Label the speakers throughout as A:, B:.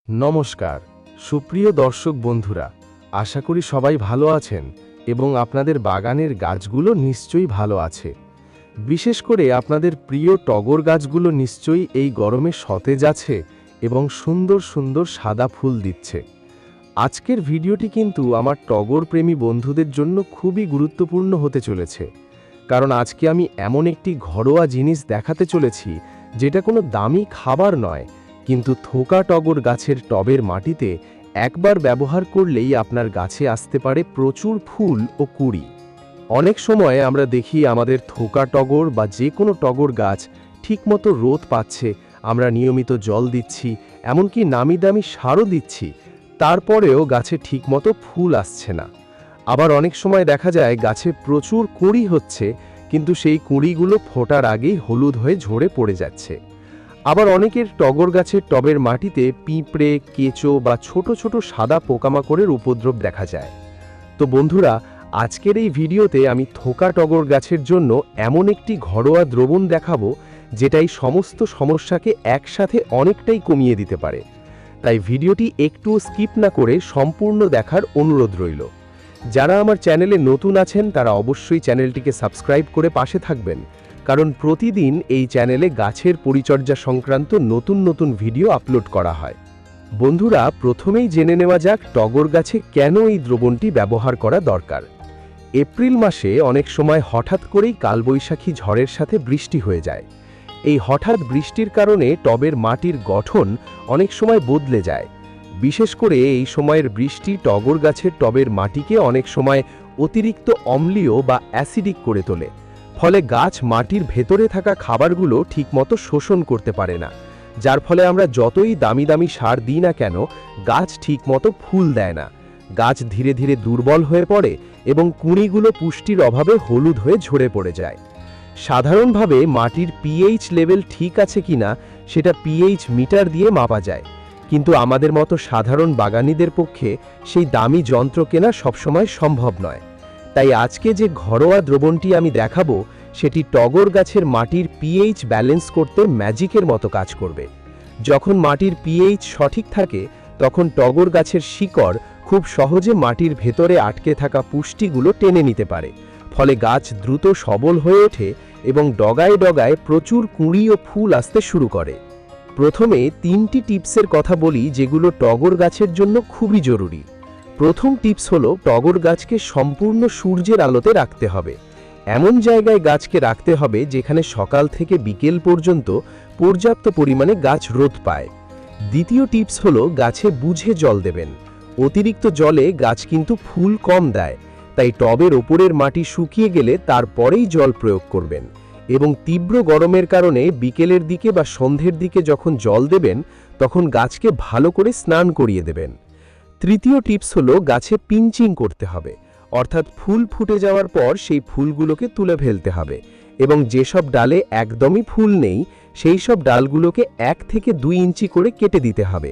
A: নমস্কার সুপ্রিয় দর্শক বন্ধুরা, আশা করি সবাই ভালো আছেন এবং আপনাদের বাগানের গাছগুলো নিশ্চয়ই ভালো আছে। বিশেষ করে আপনাদের প্রিয় টগর গাছগুলো নিশ্চয়ই এই গরমে সতেজ আছে এবং সুন্দর সুন্দর সাদা ফুল দিচ্ছে। আজকের ভিডিওটি কিন্তু আমার টগর প্রেমী বন্ধুদের জন্য খুবই গুরুত্বপূর্ণ হতে চলেছে, কারণ আজকে আমি এমন একটি ঘরোয়া জিনিস দেখাতে চলেছি যেটা কোনো দামি খাবার নয়, কিন্তু থোকা টগর গাছের টবের মাটিতে একবার ব্যবহার করলেই আপনার গাছে আসতে পারে প্রচুর ফুল ও কুঁড়ি। অনেক সময় আমরা দেখি আমাদের থোকা টগর বা যে কোনো টগর গাছ ঠিকমতো রোদ পাচ্ছে, আমরা নিয়মিত জল দিচ্ছি, এমনকি নামি দামি সারও দিচ্ছি, তারপরেও গাছে ঠিকমতো ফুল আসছে না। আবার অনেক সময় দেখা যায় গাছে প্রচুর কুঁড়ি হচ্ছে, কিন্তু সেই কুঁড়িগুলো ফোটার আগেই হলুদ হয়ে ঝরে পড়ে যাচ্ছে। আবার অনেকের টগর গাছের টবের মাটিতে পিঁপড়ে, কেঁচো বা ছোট ছোট সাদা পোকামাকড়ের উপদ্রব দেখা যায়। তো বন্ধুরা, আজকের এই ভিডিওতে আমি থোকা টগর গাছের জন্য এমন একটি ঘরোয়া দ্রবণ দেখাবো যেটা এই সমস্ত সমস্যাকে একসাথে অনেকটাই কমিয়ে দিতে পারে। তাই ভিডিওটি একটুও স্কিপ না করে সম্পূর্ণ দেখার অনুরোধ রইল। যারা আমার চ্যানেলে নতুন আছেন তারা অবশ্যই চ্যানেলটিকে সাবস্ক্রাইব করে পাশে থাকবেন, কারণ প্রতিদিন এই চ্যানেলে গাছের পরিচর্যা সংক্রান্ত নতুন নতুন ভিডিও আপলোড করা হয়। বন্ধুরা, প্রথমেই জেনে নেওয়া যাক টগর গাছে কেন এই দ্রবণটি ব্যবহার করা দরকার। এপ্রিল মাসে অনেক সময় হঠাৎ করেই কালবৈশাখী ঝড়ের সাথে বৃষ্টি হয়ে যায়। এই হঠাৎ বৃষ্টির কারণে টবের মাটির গঠন অনেক সময় বদলে যায়। বিশেষ করে এই সময়ের বৃষ্টি টগর গাছের টবের মাটিকে অনেক সময় অতিরিক্ত অম্লীয় বা অ্যাসিডিক করে তোলে। ফলে গাছ মাটির ভেতরে থাকা খাবারগুলো ঠিকমতো শোষণ করতে পারে না, যার ফলে আমরা যতই দামি দামি সার দিই না কেন গাছ ঠিকমতো ফুল দেয় না। গাছ ধীরে ধীরে দুর্বল হয়ে পড়ে এবং কুঁড়িগুলো পুষ্টির অভাবে হলুদ হয়ে ঝরে পড়ে যায়। সাধারণভাবে মাটির পিএইচ লেভেল ঠিক আছে কিনা সেটা পিএইচ মিটার দিয়ে মাপা যায়, কিন্তু আমাদের মতো সাধারণ বাগানীদের পক্ষে সেই দামি যন্ত্র কেনা সবসময় সম্ভব নয়। তাই আজকে যে ঘরোয়া দ্রবণটি আমি দেখাবো সেটি টগর গাছের মাটির পিএইচ ব্যালেন্স করতে ম্যাজিকের মতো কাজ করবে। যখন মাটির পিএইচ সঠিক থাকে তখন টগর গাছের শিকড় খুব সহজে মাটির ভেতরে আটকে থাকা পুষ্টিগুলো টেনে নিতে পারে, ফলে গাছ দ্রুত সবল হয়ে ওঠে এবং ডগায় ডগায় প্রচুর কুঁড়ি ও ফুল আসতে শুরু করে। প্রথমে 3টি টিপসের কথা বলি যেগুলো টগর গাছের জন্য খুবই জরুরি। প্রথম টিপস হলো টগর গাছকে সম্পূর্ণ সূর্যের আলোতে রাখতে হবে। এমন জায়গায় গাছকে রাখতে হবে যেখানে সকাল থেকে বিকেল পর্যন্ত পর্যাপ্ত পরিমাণে গাছ রোদ পায়। দ্বিতীয় টিপস হলো গাছে বুঝে জল দেবেন। অতিরিক্ত জলে গাছ কিন্তু ফুল কম দেয়, তাই টবের ওপরের মাটি শুকিয়ে গেলে তারপরেই জল প্রয়োগ করবেন। এবং তীব্র গরমের কারণে বিকেলের দিকে বা সন্ধ্যের দিকে যখন জল দেবেন তখন গাছকে ভালো করে স্নান করিয়ে দেবেন। তৃতীয় টিপস হলো গাছে পিঞ্চিং করতে হবে, অর্থাৎ ফুল ফুটে যাওয়ার পর সেই ফুলগুলোকে তুলে ফেলতে হবে এবং যেসব ডালে একদমই ফুল নেই সেই সব ডালগুলোকে 1 থেকে 2 ইঞ্চি করে কেটে দিতে হবে।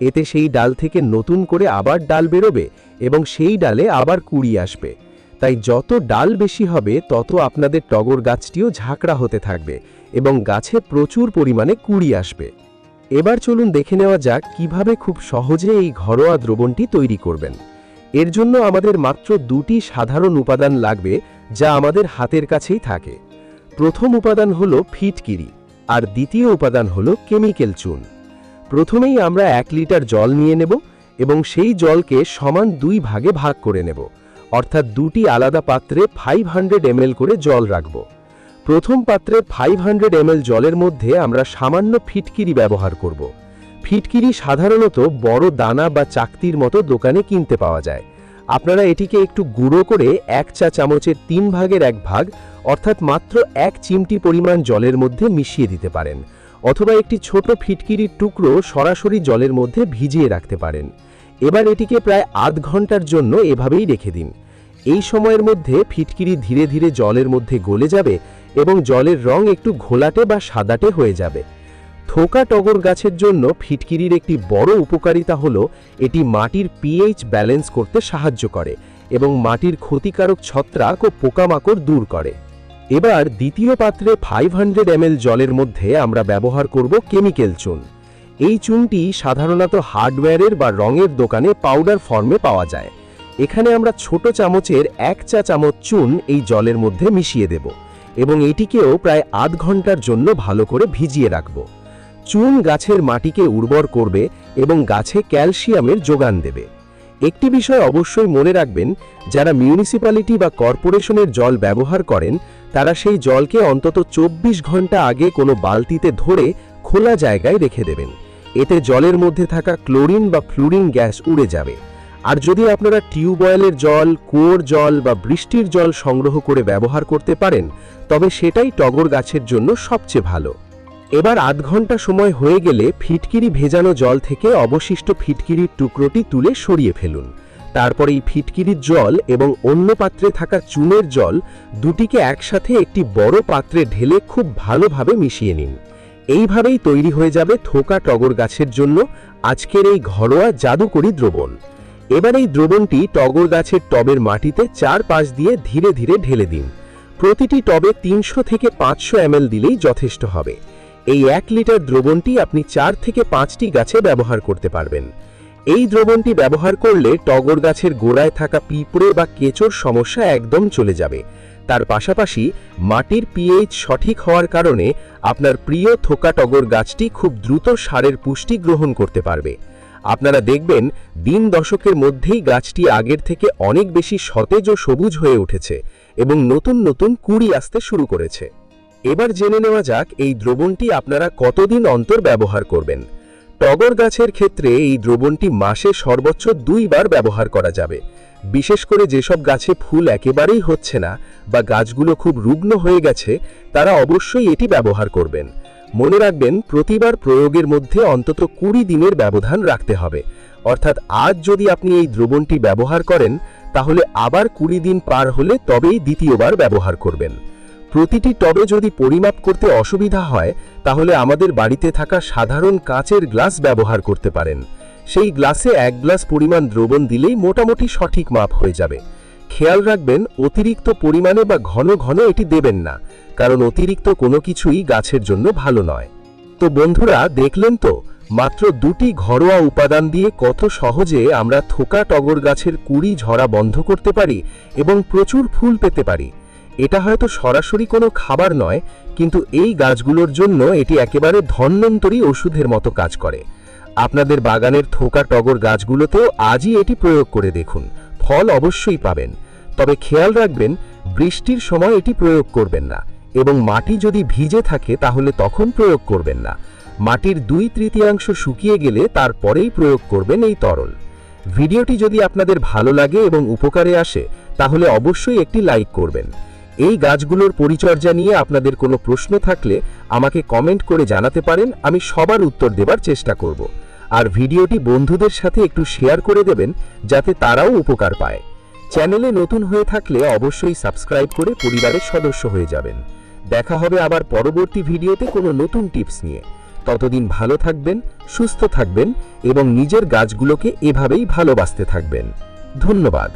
A: এতে সেই ডাল থেকে নতুন করে আবার ডাল বেরোবে এবং সেই ডালে আবার কুঁড়ি আসবে। তাই যত ডাল বেশি হবে তত আপনাদের টগর গাছটিও ঝাঁকড়া হতে থাকবে এবং গাছে প্রচুর পরিমাণে কুঁড়ি আসবে। এবার চলুন দেখে নেওয়া যাক কিভাবে খুব সহজে এই ঘরোয়া দ্রবণটি তৈরি করবেন। এর জন্য আমাদের মাত্র 2টি সাধারণ উপাদান লাগবে যা আমাদের হাতের কাছেই থাকে। প্রথম উপাদান হলো ফিটকিরি আর দ্বিতীয় উপাদান হলো কেমিক্যাল চুন। প্রথমেই আমরা 1 লিটার জল নিয়ে নেব এবং সেই জলকে সমান 2 ভাগে ভাগ করে নেব, অর্থাৎ 2টি আলাদা পাত্রে 500 ml করে জল রাখব। প্রথম পাত্রে 500 ml জলের মধ্যে আমরা সামান্য ফিটকিরি ব্যবহার করব। ফিটকিরি সাধারণত বড় দানা বা চাকতির মতো দোকানে কিনতে পাওয়া যায়। আপনারা এটিকে একটু গুঁড়ো করে 1 চা চামচের 3 ভাগের 1 ভাগ, অর্থাৎ মাত্র 1 চিমটি পরিমাণ জলের মধ্যে মিশিয়ে দিতে পারেন, অথবা একটি ছোট ফিটকিরির টুকরো সরাসরি জলের মধ্যে ভিজিয়ে রাখতে পারেন। এবার এটিকে প্রায় আধ ঘন্টার জন্য এভাবেই রেখে দিন। এই সময়ের মধ্যে ফিটকিরি ধীরে ধীরে জলের মধ্যে গলে যাবে এবং জলের রং একটু ঘোলাটে বা সাদাটে হয়ে যাবে। থোকা টগর গাছের জন্য ফিটকিরির একটি বড় উপকারিতা হলো এটি মাটির পিএইচ ব্যালেন্স করতে সাহায্য করে এবং মাটির ক্ষতিকারক ছত্রাক ও পোকামাকড় দূর করে। এবার দ্বিতীয় পাত্রে 500 ml জলের মধ্যে আমরা ব্যবহার করব কেমিক্যাল চুন। এই চুনটি সাধারণত হার্ডওয়্যারের বা রঙের দোকানে পাউডার ফর্মে পাওয়া যায়। এখানে আমরা ছোট চামচের 1 চা চামচ চুন এই জলের মধ্যে মিশিয়ে দেব এবং এটিকেও প্রায় আধ ঘন্টার জন্য ভালো করে ভিজিয়ে রাখব। চুন গাছের মাটিকে উর্বর করবে এবং গাছে ক্যালসিয়ামের যোগান দেবে। একটি বিষয় অবশ্যই মনে রাখবেন, যারা মিউনিসিপ্যালিটি বা কর্পোরেশনের জল ব্যবহার করেন তারা সেই জলকে অন্তত 24 ঘন্টা আগে কোনো বালতিতে ধরে খোলা জায়গায় রেখে দেবেন। এতে জলের মধ্যে থাকা ক্লোরিন বা ফ্লুরিন গ্যাস উড়ে যাবে। আর যদি আপনারা টিউবওয়েলের জল, কুয়োর জল বা বৃষ্টির জল সংগ্রহ করে ব্যবহার করতে পারেন তবে সেটাই টগর গাছের জন্য সবচেয়ে ভালো। এবার আধ ঘন্টা সময় হয়ে গেলে ফিটকিরি ভেজানো জল থেকে অবশিষ্ট ফিটকিরির টুকরোটি তুলে সরিয়ে ফেলুন। তারপর এই ফিটকিরির জল এবং অন্য পাত্রে থাকা চুনের জল দুটিকে একসাথে একটি বড় পাত্রে ঢেলে খুব ভালোভাবে মিশিয়ে নিন। এইভাবেই তৈরি হয়ে যাবে থোকা টগর গাছের জন্য আজকের এই ঘরোয়া জাদুকরি দ্রবণ। এবার এই দ্রবণটি টগর গাছের টবের মাটিতে 4 দিয়ে ধীরে ধীরে ঢেলে দিন। প্রতিটি টবে 300 থেকে 500 ml দিলেই যথেষ্ট হবে। এই 1 লিটার দ্রবণটি আপনি 4 থেকে 5টি গাছে ব্যবহার করতে পারবেন। এই দ্রবণটি ব্যবহার করলে টগর গাছের গোড়ায় থাকা পিঁপড়ে বা কেঁচোর সমস্যা একদম চলে যাবে। তার পাশাপাশি মাটির পিএইচ সঠিক হওয়ার কারণে আপনার প্রিয় থোকা টগর গাছটি খুব দ্রুত সারের পুষ্টি গ্রহণ করতে পারবে। আপনারা দেখবেন দিন দশকের মধ্যেই গাছটি আগের থেকে অনেক বেশি সতেজ ও সবুজ হয়ে উঠেছে এবং নতুন নতুন কুঁড়ি আসতে শুরু করেছে। এবার জেনে নেওয়া যাক এই দ্রবণটি আপনারা কতদিন অন্তর ব্যবহার করবেন। টগর গাছের ক্ষেত্রে এই দ্রবণটি মাসে সর্বোচ্চ 2 বার ব্যবহার করা যাবে। বিশেষ করে যেসব গাছে ফুল একেবারেই হচ্ছে না বা গাছগুলো খুব রুগ্ন হয়ে গেছে তারা অবশ্যই এটি ব্যবহার করবেন। মনে রাখবেন, প্রতিবার প্রয়োগের মধ্যে অন্তত 20 দিনের ব্যবধান রাখতে হবে। অর্থাৎ আজ যদি আপনি এই দ্রবণটি ব্যবহার করেন তাহলে আবার 20 দিন পার হলে তবেই দ্বিতীয়বার ব্যবহার করবেন। প্রতিটি টবে যদি পরিমাপ করতে অসুবিধা হয় তাহলে আমাদের বাড়িতে থাকা সাধারণ কাচের গ্লাস ব্যবহার করতে পারেন। সেই গ্লাসে 1 গ্লাস পরিমাণ দ্রবণ দিলেই মোটামুটি সঠিক মাপ হয়ে যাবে। খেয়াল রাখবেন, অতিরিক্ত পরিমাণে বা ঘন ঘন এটি দেবেন না, কারণ অতিরিক্ত কোনো কিছুই গাছের জন্য ভালো নয়। তো বন্ধুরা, দেখলেন তো মাত্র 2টি ঘরোয়া উপাদান দিয়ে কত সহজে আমরা থোকা টগর গাছের কুঁড়ি ঝরা বন্ধ করতে পারি এবং প্রচুর ফুল পেতে পারি। এটা হয়তো সরাসরি কোনো খাবার নয়, কিন্তু এই গাছগুলোর জন্য এটি একেবারে ধন্বন্তরী ওষুধের মতো কাজ করে। আপনাদের বাগানের থোকা টগর গাছগুলোতেও আজই এটি প্রয়োগ করে দেখুন, ফল অবশ্যই পাবেন। তবে খেয়াল রাখবেন, বৃষ্টির সময় এটি প্রয়োগ করবেন না এবং মাটি যদি ভিজে থাকে তাহলে তখন প্রয়োগ করবেন না। মাটির 2/3 শুকিয়ে গেলে তারপরেই প্রয়োগ করবেন এই তরল। ভিডিওটি যদি আপনাদের ভালো লাগে এবং উপকারে আসে তাহলে অবশ্যই একটি লাইক করবেন। এই গাছগুলোর পরিচর্যা নিয়ে আপনাদের কোনো প্রশ্ন থাকলে আমাকে কমেন্ট করে জানাতে পারেন, আমি সবার উত্তর দেবার চেষ্টা করব। আর ভিডিওটি বন্ধুদের সাথে একটু শেয়ার করে দেবেন যাতে তারাও উপকার পায়। চ্যানেলে নতুন হয়ে থাকলে অবশ্যই সাবস্ক্রাইব করে পরিবারের সদস্য হয়ে যাবেন। দেখা হবে আবার পরবর্তী ভিডিওতে কোনো নতুন টিপস নিয়ে। ততদিন ভালো থাকবেন, সুস্থ থাকবেন এবং নিজের গাছগুলোকে এভাবেই ভালোবাসতে থাকবেন। ধন্যবাদ।